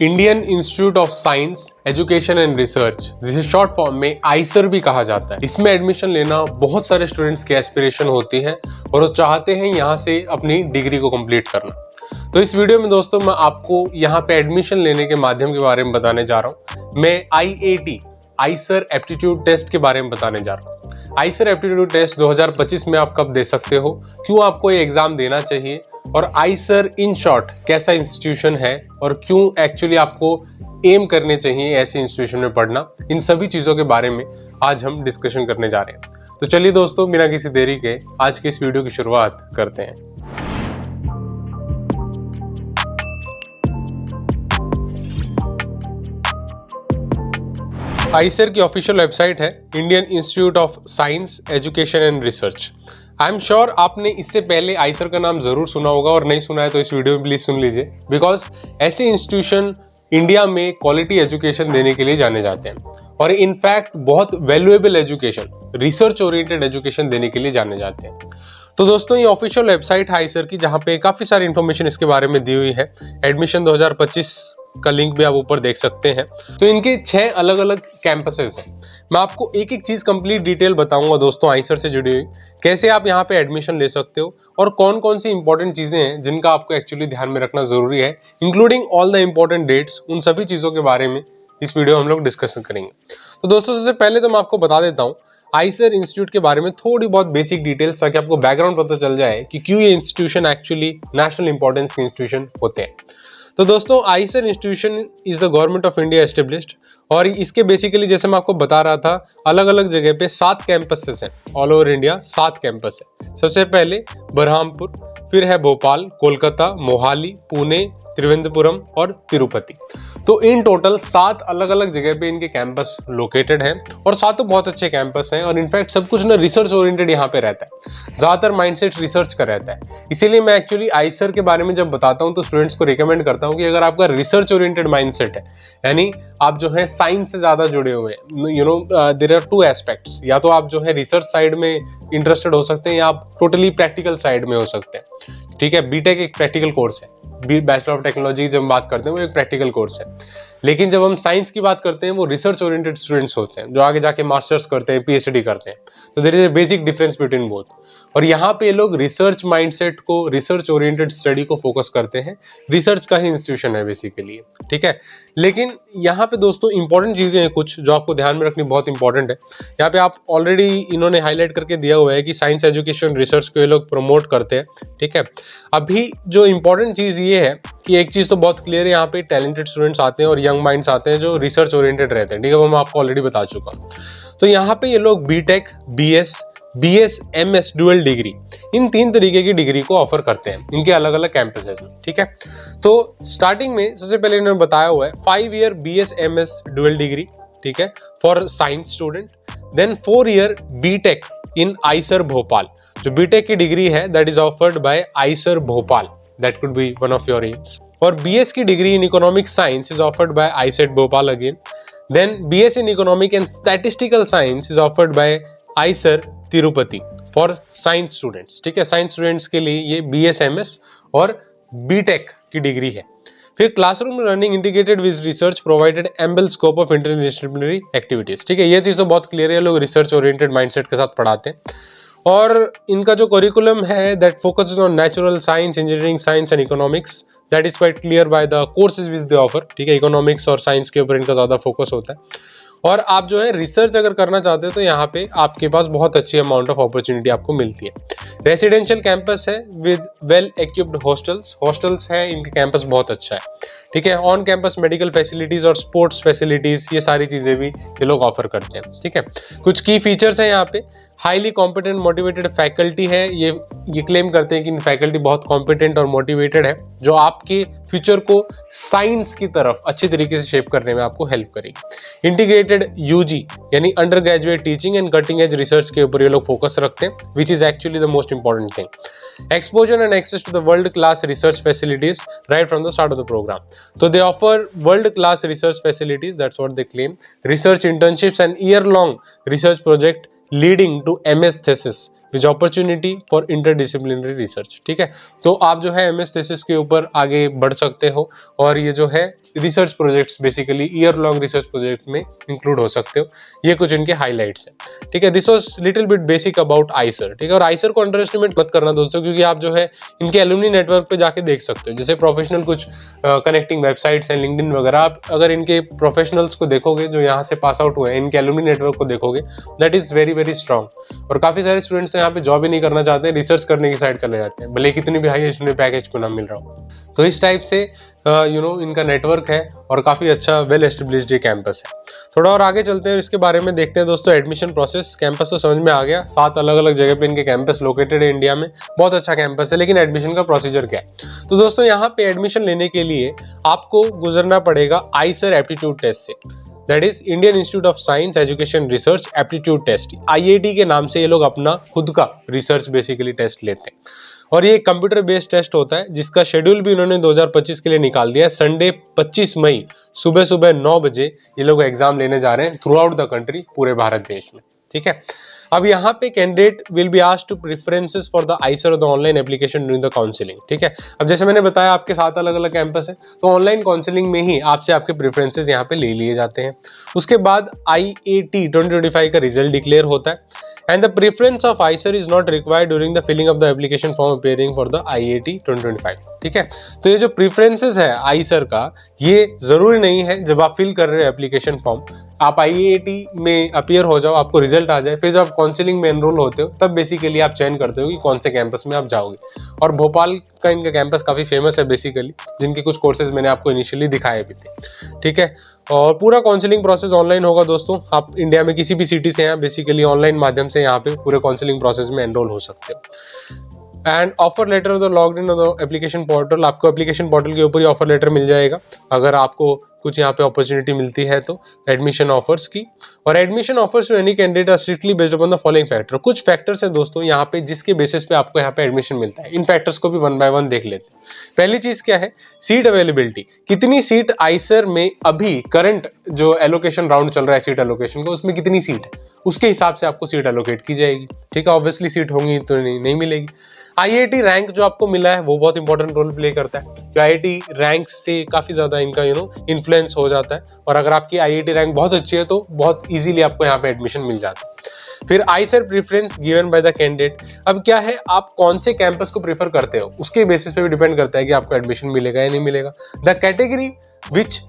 Indian Institute of Science education and research, जिसे short form में Eicher भी कहा जाता है। इसमें एडमिशन लेना बहुत सारे स्टूडेंट्स की एस्पिरेशन होती है और वो चाहते हैं यहाँ से अपनी डिग्री को कंप्लीट करना। तो इस वीडियो में दोस्तों मैं आपको यहाँ पे एडमिशन लेने के माध्यम के बारे में बताने जा रहा हूँ। मैं IAT आइसर एप्टीट्यूड टेस्ट के बारे में बताने जा रहा हूँ। आइसर एप्टीट्यूड टेस्ट 2025 में आप कब दे सकते हो, क्यों आपको ये एग्जाम देना चाहिए, और आइसर इन शॉर्ट कैसा इंस्टीट्यूशन है और क्यों एक्चुअली आपको एम करने चाहिए ऐसे इंस्टीट्यूशन में पढ़ना, इन सभी चीज़ों के बारे में आज हम डिस्कशन करने जा रहे हैं। तो चलिए दोस्तों, बिना किसी देरी के आज के इस वीडियो की शुरुआत करते हैं। आइसर की ऑफिशियल वेबसाइट है Indian Institute of Science education and research. I am sure आपने इससे पहले आइसर का नाम जरूर सुना होगा, और नहीं सुना है तो इस वीडियो में प्लीज सुन लीजिए, बिकॉज ऐसे इंस्टीट्यूशन इंडिया में क्वालिटी एजुकेशन देने के लिए जाने जाते हैं और इनफैक्ट बहुत valuable education, research oriented education देने के लिए जाने जाते हैं। तो दोस्तों, ये ऑफिशियल वेबसाइट है आइसर की, जहाँ पे काफी सारी इंफॉर्मेशन इसके बारे में दी हुई है। एडमिशन 2025 का लिंक भी आप ऊपर देख सकते हैं। तो इनके 6 अलग अलग कैंपसेस हैं। मैं आपको एक एक चीज कंप्लीट डिटेल बताऊंगा दोस्तों आइसर से जुड़ी हुई, कैसे आप यहाँ पे एडमिशन ले सकते हो और कौन कौन सी इंपॉर्टेंट चीजें हैं जिनका आपको एक्चुअली ध्यान में रखना जरूरी है, including all the important dates. उन सभी चीजों के बारे में इस वीडियो में हम लोग डिस्कशन करेंगे। तो दोस्तों, सबसे पहले तो मैं आपको बता देता हूँ आइसर इंस्टीट्यूट के बारे में थोड़ी बहुत बेसिक डिटेल्स, ताकि आपको बैकग्राउंड पता चल जाए कि क्यों ये इंस्टीट्यूशन एक्चुअली नेशनल इंपॉर्टेंस के इंस्टीट्यूशन होते हैं। तो दोस्तों, Eicher institution is the government of India established, और इसके बेसिकली जैसे मैं आपको बता रहा था, अलग अलग जगह पे 7 कैंपसेस हैं। ऑल ओवर इंडिया 7 कैंपस है। सबसे पहले बरहामपुर, फिर है भोपाल, कोलकाता, मोहाली, पुणे, त्रिवेंद्रपुरम और तिरुपति। तो इन टोटल 7 अलग अलग जगह पे इनके कैंपस लोकेटेड हैं, और सातों बहुत अच्छे कैंपस हैं, और इनफैक्ट सब कुछ ना रिसर्च ओरिएंटेड यहाँ पे रहता है। ज्यादातर माइंडसेट रिसर्च का रहता है। इसीलिए मैं एक्चुअली आइसर के बारे में जब बताता हूँ तो स्टूडेंट्स को रिकमेंड करता हूँ कि अगर आपका रिसर्च ओरिएंटेड माइंडसेट है, यानी आप जो है साइंस से ज्यादा जुड़े हुए हैं, you know there are 2 aspects, या तो आप जो है रिसर्च साइड में इंटरेस्टेड हो सकते हैं या आप टोटली प्रैक्टिकल साइड में हो सकते हैं। ठीक है, बीटेक एक प्रैक्टिकल कोर्स है, बैचलर ऑफ टेक्नोलॉजी जब हम बात करते हैं वो एक प्रैक्टिकल कोर्स है। लेकिन जब हम साइंस की बात करते हैं वो रिसर्च ओरिएंटेड स्टूडेंट्स होते हैं, जो आगे जाके मास्टर्स करते हैं, PhD करते हैं। तो there is a basic difference between both. और यहाँ पे लोग रिसर्च माइंडसेट को, रिसर्च ओरिएंटेड स्टडी को फोकस करते हैं। रिसर्च का ही इंस्टीट्यूशन है बेसिकली, ठीक है। लेकिन यहाँ पे दोस्तों इंपॉर्टेंट चीजें हैं कुछ जो आपको ध्यान में रखनी बहुत इंपॉर्टेंट है। यहाँ पे आप ऑलरेडी इन्होंने हाईलाइट करके दिया हुआ है कि साइंस एजुकेशन रिसर्च को ये लोग प्रमोट करते हैं, ठीक है। अभी जो इंपॉर्टेंट चीज ये है कि एक चीज तो बहुत क्लियर है, यहाँ पे टैलेंटेड स्टूडेंट्स आते हैं और यंग माइंड्स आते हैं जो रिसर्च ओरिएंटेड रहते हैं, ठीक है। वो मैं आपको ऑलरेडी बता चुका हूँ। तो यहाँ पे ये लोग BTech, BS, MS dual degree, इन 3 तरीके की डिग्री को ऑफर करते हैं इनके अलग अलग कैंपसेस में, ठीक है। तो स्टार्टिंग में सबसे पहले इन्होंने बताया हुआ है 5 year BS MS dual degree, ठीक है, for science student. Then 4 year BTech in IISER Bhopal. जो बीटेक की डिग्री है that is offered by IISER Bhopal, that could be one of your aims. और BS की degree in economic science is offered by IISER Bhopal again. Then BS in economic and statistical science is offered by IISER Tirupati for science students, ठीक है। Science students के लिए ये BS MS और BTech की degree है। फिर classroom learning integrated with research provided एम्बल scope of interdisciplinary activities, ठीक है। ये चीज तो बहुत क्लियर है, लोग रिसर्च ओरिएंटेड माइंडसेट के साथ पढ़ाते हैं। और इनका जो करिकुलम है that focuses on natural science, engineering science and economics, that is quite clear by the courses which they offer, ठीक है। इकोनॉमिक्स और साइंस के ऊपर इनका ज्यादा फोकस होता है। और आप जो है रिसर्च अगर करना चाहते हो तो यहाँ पे आपके पास बहुत अच्छी अमाउंट ऑफ अपॉर्चुनिटी आपको मिलती है। रेसिडेंशियल कैंपस है विद वेल इक्विप्ड हॉस्टल्स है, इनका कैंपस बहुत अच्छा है, ठीक है। ऑन कैंपस मेडिकल फैसिलिटीज और स्पोर्ट्स फैसिलिटीज, ये सारी चीजें भी ये लोग ऑफर करते हैं, ठीक है। कुछ की फीचर्स हैं यहाँ पे, हाईली कॉम्पिटेंट मोटिवेटेड फैकल्टी है। ये क्लेम करते हैं कि इन फैकल्टी बहुत कॉम्पिटेंट और मोटिवेटेड है, जो आपके फ्यूचर को साइंस की तरफ अच्छी तरीके से शेप करने में आपको हेल्प करेगी। इंटीग्रेटेड UG यानी undergraduate teaching and cutting edge research के ऊपर ये लोग फोकस रखते हैं, which is actually the most important thing. Exposure and access to the world class research facilities right from the start of the programme. तो they offer world class research facilities, that's what they claim. Research internships and year long research project leading to MS thesis which opportunity for interdisciplinary research. ठीक है, तो आप जो है MS thesis के ऊपर आगे बढ़ सकते हो और ये जो है research projects basically year long research project में इंक्लूड हो सकते हो। ये कुछ इनके हाईलाइट्स हैं। ठीक है, this was little bit basic about Eicher. ठीक है, और आइसर को अंडर एस्टिमेट मत करना दोस्तों, क्योंकि आप जो है इनके एलुमनी नेटवर्क पे जाके देख सकते हो। जैसे प्रोफेशनल कुछ कनेक्टिंग वेबसाइट्स हैं, लिंक्डइन वगैरह, आप अगर इनके प्रोफेशनल्स को देखोगे जो यहाँ से पास आउट हुए हैं, इनके एलुमनी नेटवर्क को देखोगे, that is very very strong. और काफी सारे स्टूडेंट्स यहाँ पे जॉब ही नहीं करना चाहते, रिसर्च करने की साइड चले जाते हैं, भले कितनी भी हाई स्टूडेंट पैकेज को ना मिल रहा हो। तो इस टाइप से इनका नेटवर्क है और काफ़ी अच्छा वेल एस्टेब्लिश्ड ये कैंपस है। थोड़ा और आगे चलते हैं, इसके बारे में देखते हैं दोस्तों। एडमिशन प्रोसेस, कैंपस तो समझ में आ गया, 7 अलग अलग जगह पे इनके कैंपस लोकेटेड है इंडिया में, बहुत अच्छा कैंपस है। लेकिन एडमिशन का प्रोसीजर क्या है? तो दोस्तों यहाँ पे एडमिशन लेने के लिए आपको गुजरना पड़ेगा आइसर एप्टीट्यूड टेस्ट से, that is Indian Institute of Science Education Research Aptitude Test. IIT के नाम से ये लोग अपना खुद का रिसर्च बेसिकली टेस्ट लेते हैं और ये कंप्यूटर बेस्ड टेस्ट होता है, जिसका शेड्यूल भी उन्होंने 2025 के लिए निकाल दिया है। संडे 25 मई सुबह सुबह 9 बजे ये लोग एग्जाम लेने जा रहे हैं थ्रू आउट द कंट्री, पूरे भारत देश में। ठीक है, अब यहाँ पे candidate will be asked to preferences for the IISER और the online application during the counselling. ठीक है, अब जैसे मैंने बताया आपके 7 अलग अलग कैंपस है, तो ऑनलाइन काउंसलिंग में ही आपसे आपके प्रेफरेंसेस यहाँ पे ले लिए जाते हैं। उसके बाद IAT 2025 का रिजल्ट डिक्लेयर होता है and the preference of ICER is not required during the filling of the application form appearing for the IAT 2025। ठीक है, तो ये जो प्रीफरेंसेस है ICER का, ये जरूरी नहीं है जब आप फिल कर रहे हो एप्लीकेशन फॉर्म आप IAT में अपीयर हो जाओ, आपको रिजल्ट आ जाए, फिर जब आप काउंसलिंग में एनरोल होते हो तब बेसिकली आप चयन करते हो कि कौन से कैंपस में आप जाओगे। और भोपाल का इनका कैंपस काफ़ी फेमस है बेसिकली, जिनके कुछ कोर्सेज मैंने आपको इनिशियली दिखाए भी थे। ठीक है, और पूरा काउंसलिंग प्रोसेस ऑनलाइन होगा दोस्तों। आप इंडिया में किसी भी सिटी से हैं, बेसिकली ऑनलाइन माध्यम से यहाँ पे पूरे काउंसलिंग प्रोसेस में एनरोल हो सकते हो। And offer letter of the logged in of the application portal, आपको एप्लीकेशन पोर्टल के ऊपर ही ऑफर लेटर मिल जाएगा अगर आपको कुछ यहाँ पे अपॉर्चुनिटी मिलती है तो एडमिशन ऑफर्स की। और admission offers to any candidate are strictly based upon the following factor. कुछ फैक्टर्स हैं दोस्तों यहाँ पे जिसके बेसिस पे आपको यहाँ पे एडमिशन मिलता है। इन फैक्टर्स को भी 1 बाय 1 देख लेते हैं। पहली चीज क्या है? Seat availability. कितनी सीट आइसर में अभी करंट जो एलोकेशन राउंड चल रहा है सीट एलोकेशन का, उसमें कितनी सीट है, उसके हिसाब से आपको सीट एलोकेट की जाएगी। ठीक है, ऑब्वियसली सीट होंगी तो नहीं मिलेगी। IIT रैंक जो आपको मिला है वो बहुत इंपॉर्टेंट रोल प्ले करता है, जो IIT रैंक से काफी ज्यादा इनका इन्फ्लुएंस हो जाता है। और अगर आपकी IIT रैंक बहुत अच्छी है तो बहुत इजीली आपको यहाँ पे एडमिशन मिल जाता है। फिर Eicher preference given by the candidate. अब क्या है, आप कौन से कैंपस को प्रेफर करते हो उसके बेसिस पे भी डिपेंड करता है कि आपको एडमिशन मिलेगा या नहीं मिलेगा। The category which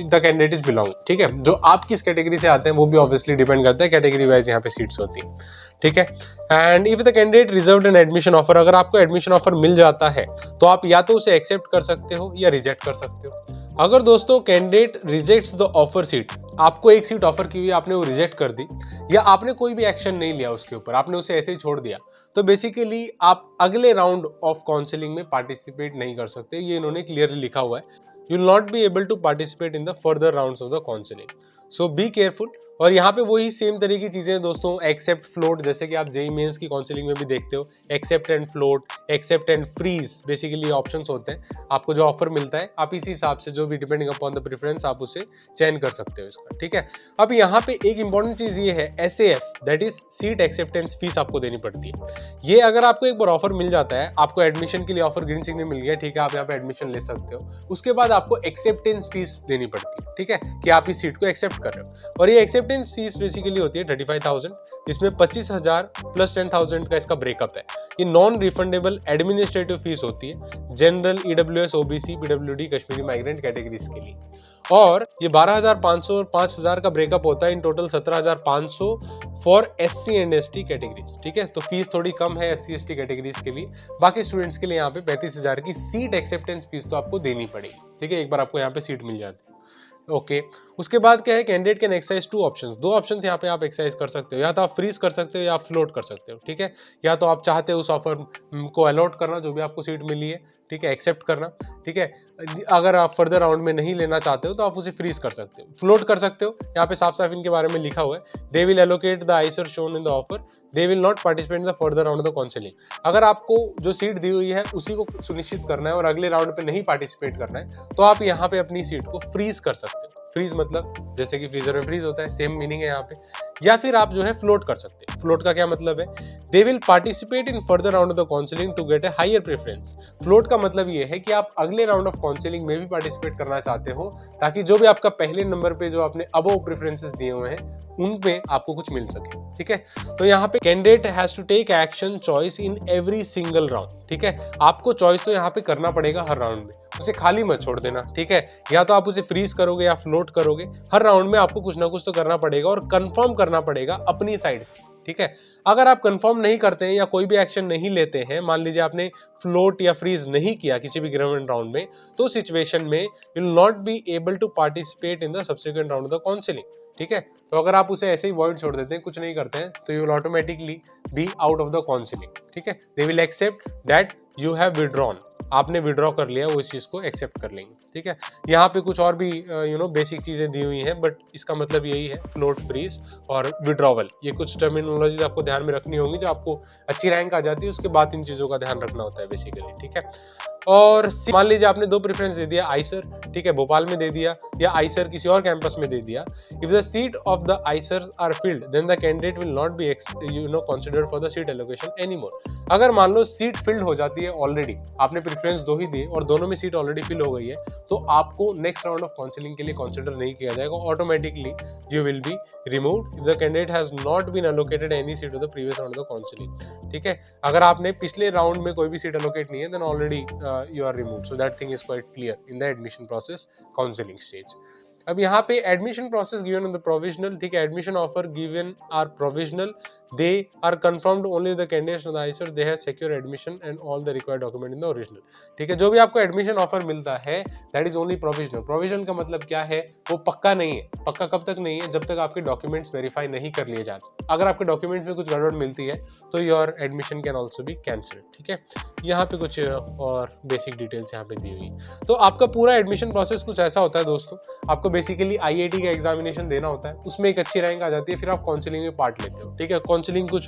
the candidate is belong. ठीक है, जो आप किस कैटेगरी से आते हैं वो भी ऑब्वियसली डिपेंड करता है, कैटेगरी वाइज यहाँ पे सीट्स होती है। ठीक है, and if the candidate reserved an admission offer, अगर आपको एडमिशन ऑफर मिल जाता है तो आप या तो उसे एक्सेप्ट कर सकते हो या रिजेक्ट कर सकते हो। अगर दोस्तों candidate rejects the offer seat, आपको एक सीट ऑफर की हुई, आपने वो रिजेक्ट कर दी या आपने कोई भी एक्शन नहीं लिया उसके ऊपर, आपने उसे ऐसे ही छोड़ दिया, तो बेसिकली आप अगले राउंड ऑफ काउंसलिंग में पार्टिसिपेट नहीं कर सकते। ये इन्होंने क्लियरली लिखा हुआ है, you will not be able to participate in the further rounds of the counselling, so be careful. और यहाँ पे वही सेम तरह की चीजें दोस्तों, एक्सेप्ट फ्लोट, जैसे कि आप जेईई मेंस की काउंसलिंग में भी देखते हो, accept and float, accept and freeze basically options होते हैं। आपको जो ऑफर मिलता है आप इसी हिसाब से जो भी डिपेंडिंग अपॉन द प्रेफरेंस आप उसे चयन कर सकते हो इसका। ठीक है, अब यहाँ पे एक इंपॉर्टेंट चीज ये है, SAF that is seat acceptance fees आपको देनी पड़ती है। ये अगर आपको एक बार ऑफर मिल जाता है, आपको एडमिशन के लिए ऑफर ग्रीन सिग्नल मिल गया, ठीक है, आप यहाँ पे एडमिशन ले सकते हो, उसके बाद आपको एक्सेप्टेंस फीस देनी पड़ती है। ठीक है, कि आप इस सीट को एक्सेप्ट कर रहे हो, और ये एक्सेप्टेंस फीस बेसिकली होती है 35,000, जिसमें 25,000 प्लस 10,000 का इसका ब्रेकअप है। ये नॉन रिफंडेबल एडमिनिस्ट्रेटिव फीस होती है general, EWS, OBC, PWD, Kashmiri migrant categories के लिए। और ये 12,500 और 5,000 का ब्रेकअप होता है, in total 17,500 for SC and ST categories. ठीक है, तो फीस थोड़ी कम है SC ST कैटेगरीज के लिए। बाकी स्टूडेंट्स के लिए यहाँ पे 35,000 की सीट एक्सेप्टेंस फीस तो आपको देनी पड़ेगी। ठीक है, एक बार आपको यहाँ पे सीट मिल जाती है। ओके, उसके बाद क्या है, candidate can exercise 2 options, 2 options यहाँ पे आप एक्सरसाइज कर सकते हो, या तो आप फ्रीज कर सकते हो या आप फ्लोट कर सकते हो। ठीक है, या तो आप चाहते हो उस ऑफर को अलॉट करना जो भी आपको सीट मिली है, ठीक है, एक्सेप्ट करना। ठीक है, अगर आप फर्दर राउंड में नहीं लेना चाहते हो तो आप उसे फ्रीज कर सकते हो, फ्लोट कर सकते हो। यहाँ पे साफ साफ इनके बारे में लिखा हुआ है, they will allocate the Eicher shown in the offer, they will not participate in the further round of the counselling. अगर आपको जो सीट दी हुई है उसी को सुनिश्चित करना है और अगले राउंड पे नहीं पार्टिसिपेट करना है, तो आप यहाँ पे अपनी सीट को फ्रीज कर सकते हो। फ्रीज मतलब जैसे कि फ्रीजर में फ्रीज होता है, सेम मीनिंग है यहाँ पे। या फिर आप जो है फ्लोट कर सकते हैं। फ्लोट का क्या मतलब है, they will participate in further round of the counselling to get a higher preference. Float का मतलब ये है कि आप अगले राउंड ऑफ काउंसलिंग में भी पार्टिसिपेट करना चाहते हो, ताकि जो भी आपका पहले नंबर पे जो आपने अबव प्रेफरेंसेस दिए हुए हैं उन पे आपको कुछ मिल सके। ठीक है, तो यहाँ पे candidate has to take action choice in every single round. ठीक है, आपको चॉइस तो यहाँ पे करना पड़ेगा हर राउंड में, उसे खाली मत छोड़ देना। ठीक है, या तो आप उसे फ्रीज करोगे या फ्लोट करोगे, हर राउंड में आपको कुछ ना कुछ तो करना पड़ेगा और कंफर्म करना पड़ेगा अपनी साइड से। ठीक है, अगर आप कंफर्म नहीं करते हैं या कोई भी एक्शन नहीं लेते हैं, मान लीजिए आपने फ्लोट या फ्रीज नहीं किया किसी भी गिवन राउंड में, तो सिचुएशन में you will not be able to participate in the subsequent round of the counselling. ठीक है, तो अगर आप उसे ऐसे ही वॉइड छोड़ देते हैं, कुछ नहीं करते हैं, तो you will automatically be out of the counselling. ठीक है, they will accept that you have withdrawn, आपने विड्रॉ कर लिया, वो इस चीज को एक्सेप्ट कर लेंगे। ठीक है, यहाँ पे कुछ और भी बेसिक चीजें दी हुई हैं, बट इसका मतलब यही है, फ्लोट, फ्रीज और विड्रॉवल, ये कुछ टर्मिनोलॉजीज आपको ध्यान में रखनी होंगी। जो आपको अच्छी रैंक आ जाती है उसके बाद इन चीजों का ध्यान रखना होता है बेसिकली। ठीक है, और मान लीजिए आपने दो प्रेफरेंस दे दिया, आईसर, ठीक है, भोपाल में दे दिया, या आईसर किसी और कैंपस में दे दिया। If the seat of the IISER are filled then the candidate will not be considered for the seat allocation anymore. अगर मान लो सीट फिल्ड हो जाती है ऑलरेडी, आपने प्रेफरेंस दो ही दिए और दोनों में सीट ऑलरेडी फिल हो गई है, तो आपको नेक्स्ट राउंड ऑफ काउंसलिंग के लिए कंसिडर नहीं किया जाएगा, automatically you will be removed if the candidate has not been allocated any seat of the previous round of counselling. ठीक है, अगर आपने पिछले राउंड में कोई भी सीट एलोकेट नहीं है, then already you are removed, so that thing is quite clear in the admission process counseling stage. अब यहाँ पे admission process given on the provisional, ठीक है, admission offer given are provisional, they are confirmed only the candidates of the IISER, they have secure admission and all the required document in the original. ठीक है, जो भी आपको admission offer मिलता है that is only provisional. Provisional का मतलब क्या है, वो पक्का नहीं है। पक्का कब तक नहीं है, जब तक आपके डॉक्यूमेंट्स वेरीफाई नहीं कर लिए जाते। अगर आपके डॉक्यूमेंट्स में कुछ गड़बड़ मिलती है तो your admission can also be cancelled. ठीक है, यहाँ पे कुछ और बेसिक डिटेल्स यहाँ पे दी हुई। तो आपका पूरा एडमिशन प्रोसेस कुछ ऐसा होता है दोस्तों, आपको बेसिकली आईआईटी का एग्जामिनेशन देना होता है, उसमें एक अच्छी रैंक आ जाती है, फिर आप काउंसलिंग में पार्ट लेते हो। ठीक है, काउंसलिंग कुछ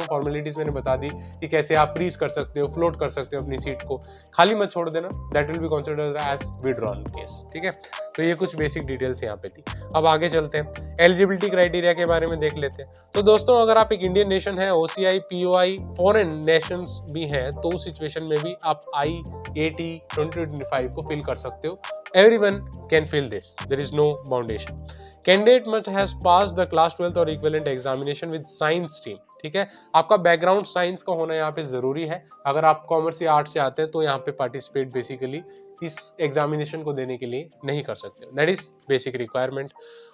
फॉर्मेलिटीज मैंने बता दी कि कैसे आप फ्रीज कर सकते हो, फ्लोट कर सकते हो अपनी सीट को, खाली मत छोड़ देना, that will be considered as withdrawn case. ठीक है, तो ये कुछ बेसिक डिटेल्स यहाँ पे थी। अब आगे चलते हैं, एलिजिबिलिटी क्राइटेरिया के बारे में देख लेते हैं। तो दोस्तों अगर आप एक इंडियन नेशन है, ओसीआई, पीओआई, फॉरेन नेशंस भी हैं, तो उस सिचुएशन में भी आप IAT 2025 को फिल कर सकते हो। Everyone can fill this. There is no foundation. Candidate must has passed the class 12th और equivalent examination with science stream. ठीक है, आपका बैकग्राउंड साइंस का होना यहाँ पे जरूरी है। अगर आप कॉमर्स या आर्ट से आते हैं तो यहाँ पे पार्टिसिपेट बेसिकली इस एग्जामिनेशन को देने के लिए नहीं कर सकते। That is basic requirement.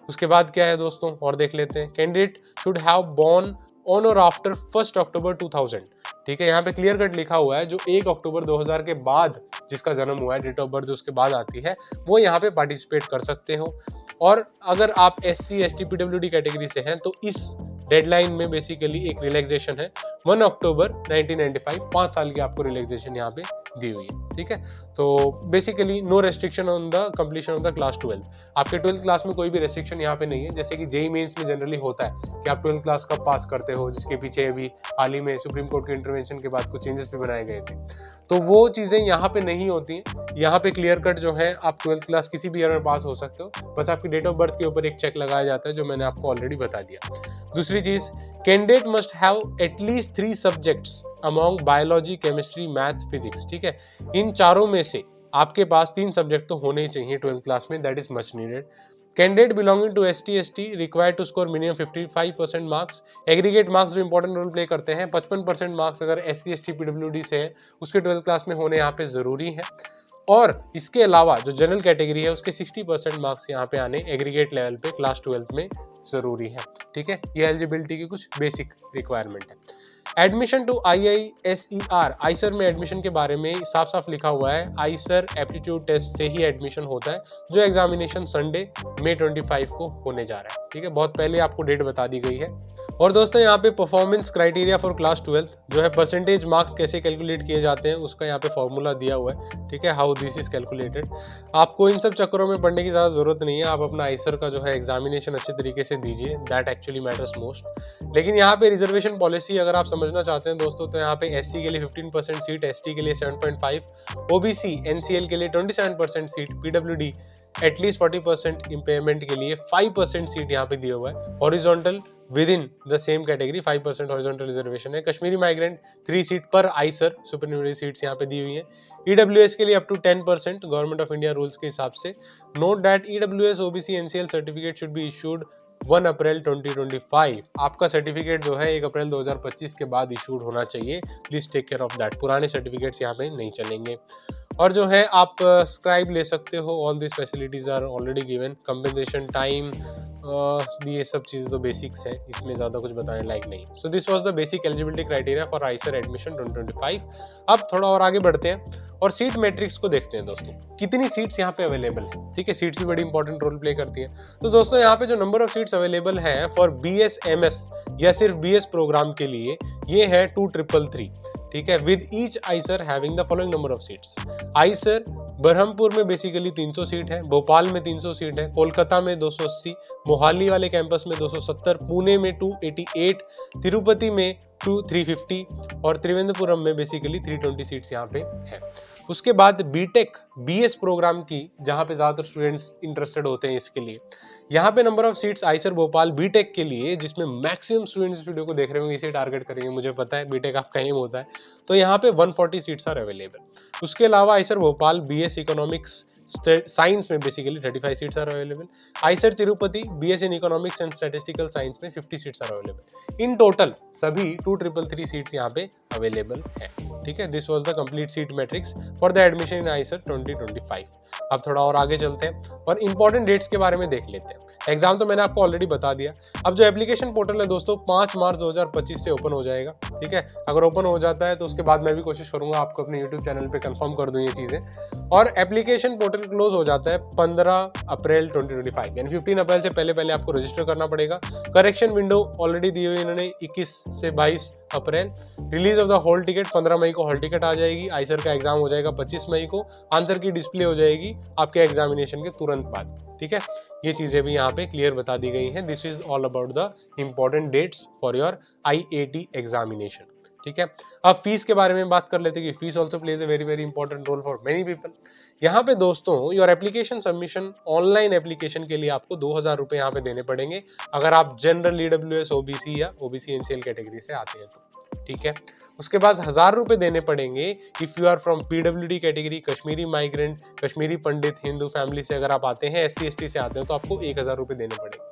उसके बाद क्या है दोस्तों, और देख लेते हैं। Candidate should have born on or after 1 October 2000। ठीक है, यहाँ पे क्लियर कट लिखा हुआ है, जो 1 अक्टूबर 2000 के बाद जिसका जन्म हुआ है, डेट ऑफ बर्थ उसके बाद आती है, वो यहाँ पे पार्टिसिपेट कर सकते हो। और अगर आप SC ST PWD कैटेगरी से हैं तो इस डेडलाइन में बेसिकली एक रिलैक्सेशन है 1 अक्टूबर 1995, 5 साल की आपको रिलैक्सेशन यहाँ पे दी हुई है। ठीक है, तो basically no restriction on the completion of the class 12। आपके 12th क्लास में कोई भी रेस्ट्रिक्शन यहाँ पे नहीं है, जैसे कि जेईई मेंस में जनरली होता है कि आप 12th क्लास कब पास करते हो, जिसके पीछे अभी हाल ही में सुप्रीम कोर्ट के इंटरवेंशन के बाद कुछ चेंजेस भी बनाए गए थे, तो वो चीज़ें यहाँ पे नहीं होती। यहाँ पे क्लियर कट जो है, आप 12th क्लास किसी भी ईयर में पास हो सकते हो, बस आपकी डेट ऑफ बर्थ के ऊपर एक चेक लगाया जाता है, जो मैंने आपको ऑलरेडी बता दिया। दूसरी चीज, candidate must have at least 3 subjects among biology, chemistry, maths, physics. ठीक है, इन चारों में से आपके पास 3 सब्जेक्ट तो होने ही चाहिए 12th क्लास में, that is much needed. Candidate belonging to ST ST required to score minimum 55% marks. Aggregate marks जो इंपॉर्टेंट रोल प्ले करते हैं, 55% मार्क्स अगर SC ST PWD से है, उसके 12th क्लास में होने यहाँ पे जरूरी है। और इसके अलावा जो जनरल कैटेगरी है उसके 60% मार्क्स यहाँ पे आने एग्रीगेट लेवल पे क्लास 12th में जरूरी है। ठीक है, ये एलिजिबिलिटी की कुछ बेसिक रिक्वायरमेंट है। एडमिशन टू IISER, आईसर में एडमिशन के बारे में साफ साफ लिखा हुआ है, आईसर एप्टीट्यूड टेस्ट से ही एडमिशन होता है, जो एग्जामिनेशन संडे मई 25 को होने जा रहा है। ठीक है, बहुत पहले आपको डेट बता दी गई है। और दोस्तों यहाँ पे performance criteria for class 12th जो है, परसेंटेज मार्क्स कैसे कैलकुलेट किए जाते हैं उसका यहाँ पे फॉर्मूला दिया हुआ है। ठीक है, हाउ दिस इज कैलकुलेटेड। आपको इन सब चक्करों में पढ़ने की ज़्यादा जरूरत नहीं है, आप अपना आईसर का जो है एग्जामिनेशन अच्छे तरीके से दीजिए, दैट एक्चुअली मैटर्स मोस्ट। लेकिन यहाँ पे रिजर्वेशन पॉलिसी अगर आप समझना चाहते हैं दोस्तों, तो यहाँ पे SC के लिए 15% सीट, ST के लिए 7.5, OBC NCL के लिए 27% सीट, PWD एटलीस्ट 40% इम्पेयरमेंट के लिए 5% सीट यहाँ पे दिया हुआ है। Horizontal within the same category 5% horizontal reservation है। कश्मीरी माइग्रेंट 3 सीट पर आइसर सुपरन्यूमरी सीट्स यहाँ पे दी हुई है। ईडब्ल्यूएस के लिए up to 10% government of India rules के हिसाब से। Note that EWS OBC NCL certificate should be issued 1 April 2025। आपका सर्टिफिकेट जो है 1 अप्रैल 2025 के बाद इशूड होना चाहिए। Please take care of that. पुराने सर्टिफिकेट्स यहाँ पे नहीं चलेंगे। और जो है आप स्क्राइब ले सकते हो। All this facilities are already given. Compensation time, ये सब चीज़ें तो बेसिक्स है, इसमें ज़्यादा कुछ बताने लायक नहीं। So this was the basic eligibility criteria for Eicher admission 2025। अब थोड़ा और आगे बढ़ते हैं और सीट मैट्रिक्स को देखते हैं दोस्तों, कितनी सीट्स यहाँ पे अवेलेबल है। ठीक है, सीट्स भी बड़ी इंपॉर्टेंट रोल प्ले करती है। तो दोस्तों यहाँ पे जो नंबर ऑफ सीट्स अवेलेबल है फॉर BSMS या सिर्फ BS प्रोग्राम के लिए, ये है 2333। ठीक है, with each IISER having the following number of seats. IISER Berhampur में बेसिकली 300 सीट है, भोपाल में 300 सीट है, कोलकाता में 280, मोहाली वाले कैंपस में 270, पुणे में 288, तिरुपति में 350 और त्रिवेंद्रपुरम में बेसिकली 320 सीट्स यहाँ पे है। उसके बाद बीटेक BS प्रोग्राम की, जहाँ पे ज़्यादातर स्टूडेंट्स इंटरेस्टेड होते हैं इसके लिए, यहाँ पे number of seats IISER Bhopal B Tech के लिए, जिसमें मैक्सिमम स्टूडेंट्स इस वीडियो को देख रहे होंगे, इसे टारगेट करेंगे, मुझे पता है बीटेक आपका एम होता है, तो यहाँ पे 140 सीट्स आर अवेलेबल। उसके अलावा IISER Bhopal BS economics science में basically 35 seats are available. IISER Tirupati BS in economics and statistical science में 50 seats are available. In total सभी 2333 सीट्स यहाँ पे अवेलेबल है। ठीक है, this was the complete seat matrix for the admission in IISER 2025। अब थोड़ा और आगे चलते हैं और इंपॉर्टेंट डेट्स के बारे में देख लेते हैं। एग्जाम तो मैंने आपको ऑलरेडी बता दिया। अब जो एप्लीकेशन पोर्टल है दोस्तों 5 मार्च 2025 से ओपन हो जाएगा। ठीक है, अगर ओपन हो जाता है तो उसके बाद मैं भी कोशिश करूंगा आपको अपने यूट्यूब चैनल पे कंफर्म कर दूं ये चीज़ें। और एप्लीकेशन पोर्टल क्लोज हो जाता है 15 अप्रैल 2025, यानी 15 अप्रैल से पहले आपको रजिस्टर करना पड़ेगा। करेक्शन विंडो ऑलरेडी दी हुई इन्होंने 21 से 22 April. Release of the hall ticket 15 मई को हॉल टिकट आ जाएगी। आइसर का एग्जाम हो जाएगा 25 मई को। आंसर की डिस्प्ले हो जाएगी आपके एग्जामिनेशन के तुरंत बाद। ठीक है, ये चीजें भी यहाँ पे क्लियर बता दी गई हैं। This is all about the important dates for your IAT examination. ठीक है, अब फीस के बारे में बात कर लेते हैं कि fees also plays a very very important role for many people. यहाँ पे दोस्तों your application submission, online application के लिए आपको 2000 रुपये यहाँ पे देने पड़ेंगे अगर आप जनरल EWS OBC या OBC NCL कैटेगरी से आते हैं तो। ठीक है, उसके बाद 1000 रुपये देने पड़ेंगे if you are from PWD category, Kashmiri migrant, Kashmiri Pandit, Hindu family से अगर आप आते हैं, SC ST से आते हैं तो आपको 1000 रुपये देने पड़ेंगे।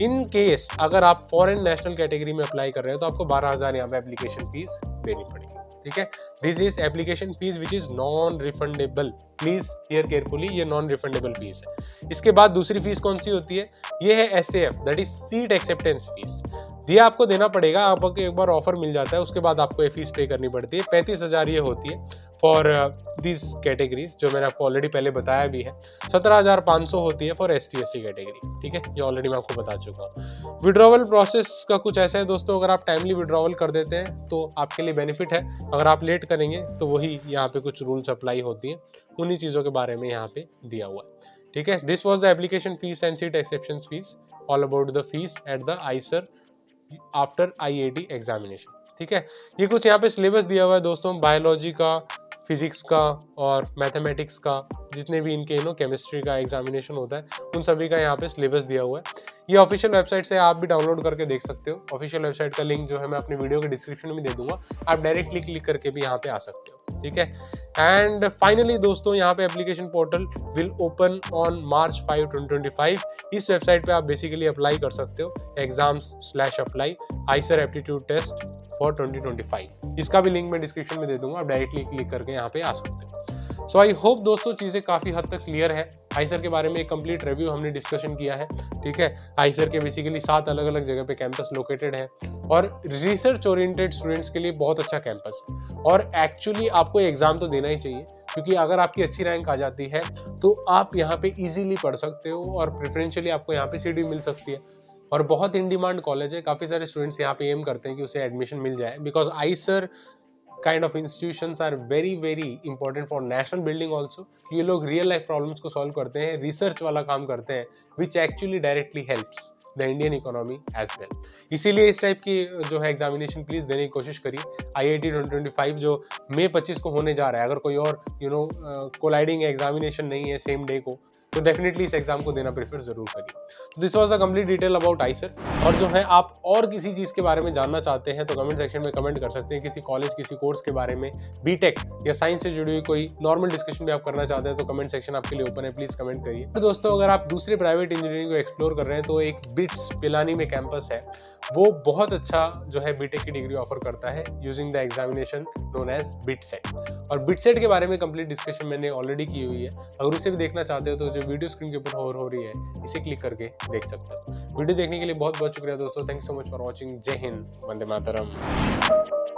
इन केस अगर आप फॉरेन नेशनल कैटेगरी में अप्लाई कर रहे हो तो आपको 12,000 यहाँ पे एप्लीकेशन फीस देनी पड़ेगी। ठीक है, this is application fees which is non refundable. Please here carefully, ये नॉन रिफंडेबल फीस है। इसके बाद दूसरी फीस कौन सी होती है, ये है SAF, that is seat acceptance fees. ये आपको देना पड़ेगा। आपको एक बार ऑफर मिल जाता है उसके बाद आपको ये फीस पे करनी पड़ती है। 35,000 ये होती है फॉर दिस कैटेगरीज, जो मैंने आपको ऑलरेडी पहले बताया भी है। 17,500 होती है फॉर ST ST कैटेगरी। ठीक है, ये ऑलरेडी मैं आपको बता चुका हूँ। विड्रॉवल प्रोसेस का कुछ ऐसा है दोस्तों, अगर आप टाइमली विड्रॉवल कर देते हैं तो आपके लिए बेनिफिट है, अगर आप लेट करेंगे तो वही यहाँ पे कुछ रूल्स अप्लाई होती हैं, उन्हीं चीज़ों के बारे में यहाँ पे दिया हुआ है। ठीक है, this was the application fees and seat exception fees, all about the fees at the Eicher after IAT examination. ठीक है, ये कुछ यहाँ पे सिलेबस दिया हुआ है दोस्तों, बायोलॉजी का, फिजिक्स का और मैथमेटिक्स का, जितने भी इनके केमिस्ट्री का एग्जामिनेशन होता है उन सभी का यहाँ पे सिलेबस दिया हुआ है। ये ऑफिशियल वेबसाइट से आप भी डाउनलोड करके देख सकते हो। ऑफिशियल वेबसाइट का लिंक जो है मैं अपनी वीडियो के डिस्क्रिप्शन में दे दूंगा, आप डायरेक्टली क्लिक करके भी यहाँ पे आ सकते हो। ठीक है, एंड फाइनली दोस्तों यहाँ पे application portal will open on March 5, 2025। इस वेबसाइट पे आप बेसिकली अप्लाई कर सकते हो exams/apply Eicher aptitude test for 2025। इसका भी लिंक मैं डिस्क्रिप्शन में दे दूंगा, आप डायरेक्टली क्लिक करके यहाँ पे आ सकते हो। सो आई होप दोस्तों चीज़ें काफ़ी हद तक क्लियर है। आइसर के बारे में एक कंप्लीट रिव्यू हमने डिस्कशन किया है। ठीक है, आइसर के बेसिकली 7 अलग अलग जगह पे कैंपस लोकेटेड है और रिसर्च ओरिएंटेड स्टूडेंट्स के लिए बहुत अच्छा कैंपस है। और एक्चुअली आपको एग्जाम तो देना ही चाहिए, क्योंकि अगर आपकी अच्छी रैंक आ जाती है तो आप यहाँ पे इजीली पढ़ सकते हो और प्रेफरेंशियली आपको यहाँ पे सीट भी मिल सकती है। और बहुत इन डिमांड कॉलेज है, काफ़ी सारे स्टूडेंट्स यहाँ पे एम करते हैं कि उसे एडमिशन मिल जाए, because IISER kind of institutions are very very important for national building also. ये लोग रियल लाइफ प्रॉब्लम्स को सॉल्व करते हैं, रिसर्च वाला काम करते हैं, which actually directly helps the Indian economy as well. इसीलिए इस टाइप की जो है एग्जामिनेशन प्लीज देने की कोशिश करिए। IAT 2025 जो May 25 को होने जा रहा है, अगर कोई और कोलाइडिंग एग्जामिनेशन नहीं है सेम डे को, तो डेफिनेटली इस एग्जाम को देना प्रेफर जरूर करिए। तो this was the complete detail about Eicher. और जो है आप और किसी चीज के बारे में जानना चाहते हैं तो कमेंट सेक्शन में कमेंट कर सकते हैं, किसी कॉलेज किसी कोर्स के बारे में, बीटेक या साइंस से जुड़ी हुई कोई नॉर्मल डिस्कशन भी आप करना चाहते हैं तो कमेंट सेक्शन आपके लिए ओपन है, प्लीज कमेंट करिए। तो दोस्तों अगर आप दूसरे प्राइवेट इंजीनियरिंग को एक्सप्लोर कर रहे हैं तो एक बिट्स पिलानी में कैंपस है, वो बहुत अच्छा जो है बीटेक की डिग्री ऑफर करता है using the examination known as BITSAT. और बिटसेट के बारे में कंप्लीट डिस्कशन मैंने ऑलरेडी की हुई है, अगर उसे भी देखना चाहते हो तो जो वीडियो स्क्रीन के ऊपर हो रही है इसे क्लिक करके देख सकते हो। वीडियो देखने के लिए बहुत बहुत शुक्रिया दोस्तों, thank you so much for watching. जय हिंद, वंदे मातरम।